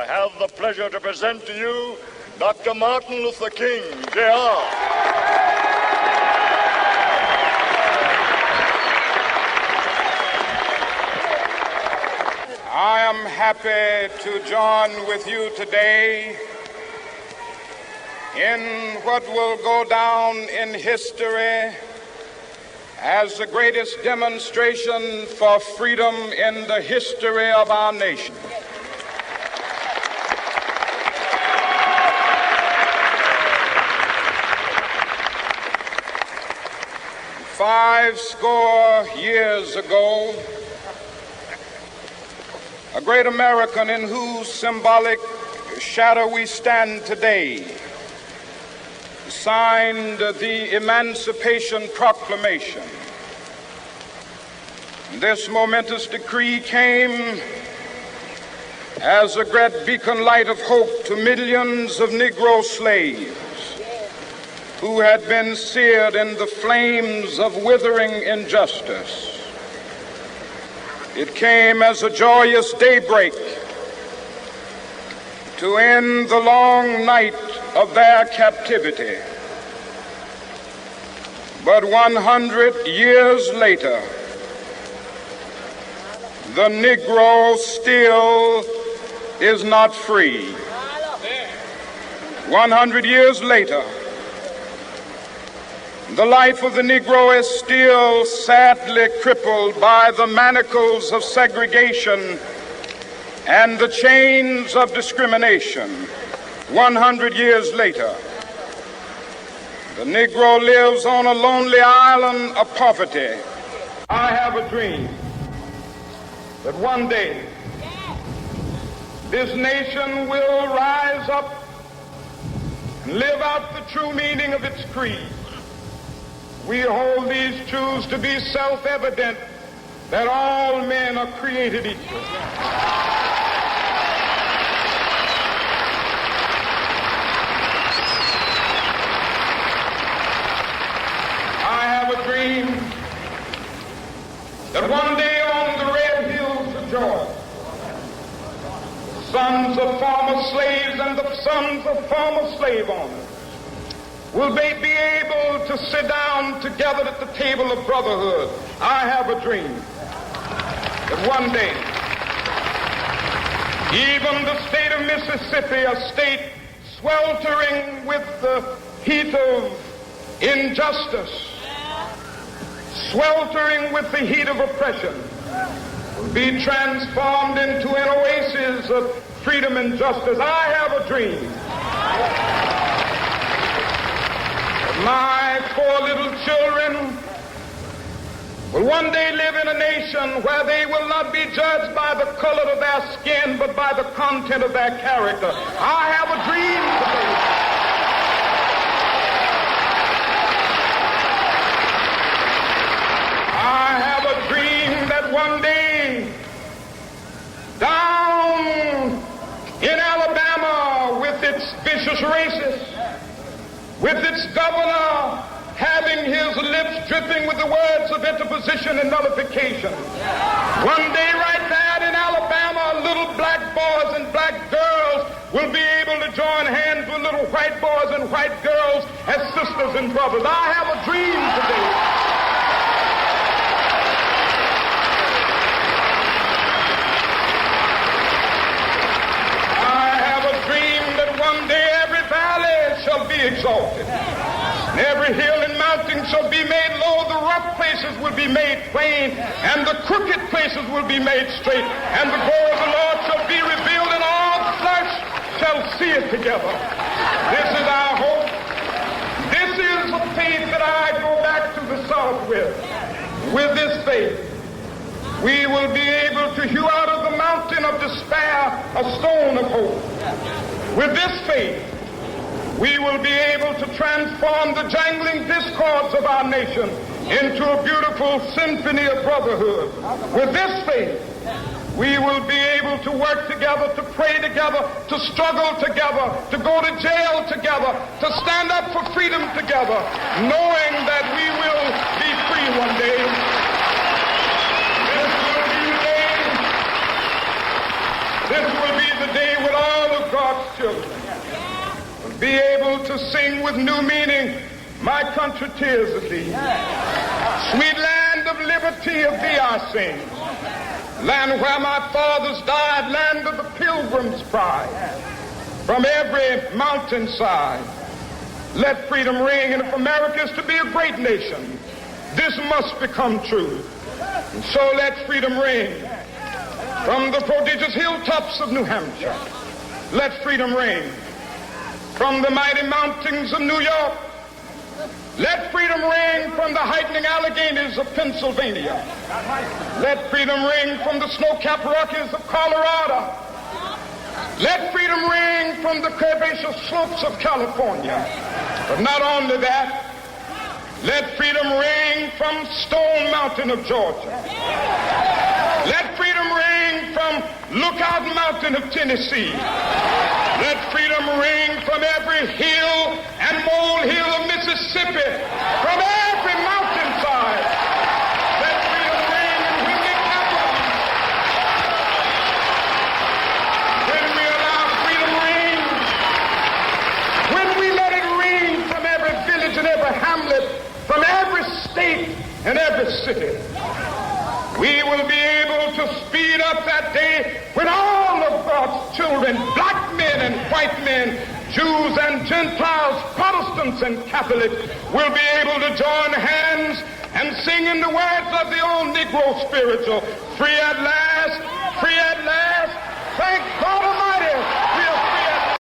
I have the pleasure to present to you Dr. Martin LutherKing, Jr. I am happy to join with you today in what will go down in history as the greatest demonstration for freedom in the history of our nation. Five score years ago, a great American in whose symbolic shadow we stand today signed the Emancipation Proclamation. This momentous decree came as a great beacon light of hope to millions of Negro slaves who had been seared in the flames of withering injustice. It came as a joyous daybreak to end the long night of their captivity. But 100 years later, the Negro still is not free. 100 years later, the life of the Negro is still sadly crippled by the manacles of segregation and the chains of discrimination. 100 years later, the Negro lives on a lonely island of poverty. I have a dream that one day this nation will rise up and live out the true meaning of its creed. We hold these truths to be self-evident, that all men are created equal. I have a dream that one day on the red hills of Georgia, the sons of former slaves and the sons of former slave owners will they be able to sit down together at the table of brotherhood. I have a dream that one day, even the state of Mississippi, a state sweltering with the heat of injustice, sweltering with the heat of oppression, will be transformed into an oasis of freedom and justice. I have a dream. My four little children will one day live in a nation where they will not be judged by the color of their skin, but by the content of their character. I have a dream today. I have a dream that one day, down in Alabama, with its vicious racists, with its governor having his lips dripping with the words of interposition and nullification. One day right there in Alabama, little black boys and black girls will be able to join hands with little white boys and white girls as sisters and brothers. I have a dream today. I have a dream that one day every valley shall be exalted, and every hill and mountain shall be made low. The rough places will be made plain, and the crooked places will be made straight, and the glory of the Lord shall be revealed, and all flesh shall see it together. This is our hope. This is the faith that I go back to the South with. With this faith, we will be able to hew out of the mountain of despair a stone of hope. With this faith, we will be able to transform the jangling discords of our nation into a beautiful symphony of brotherhood. With this faith, we will be able to work together, to pray together, to struggle together, to go to jail together, to stand up for freedom together, knowing that we will be free one day. This will be the day when all children will be able to sing with new meaning, my country, 'tis of thee. Sweet land of liberty, of thee I sing. Land where my fathers died, land of the pilgrim's pride. From every mountainside, let freedom ring. And if America is to be a great nation, this must become true. And so let freedom ring. From the prodigious hilltops of New Hampshire, let freedom ring. From the mighty mountains of New York, let freedom ring. From the heightening Alleghenies of Pennsylvania, let freedom ring. From the snow-capped Rockies of Colorado, let freedom ring. From the curvaceous slopes of California. But not only that, let freedom ring from Stone Mountain of Georgia. Let freedom ring from Lookout Mountain of Tennessee. Let freedom ring from every hill and molehill of Mississippi, from every mountainside. Let freedom ring, and when it happens, when we allow freedom ring, when we let it ring from every village and every hamlet, from every state and every city, we will be able to speed up that day when all of God's children, black men and white men, Jews and Gentiles, Protestants and Catholics, will be able to join hands and sing in the words of the old Negro spiritual, free at last, thank God Almighty.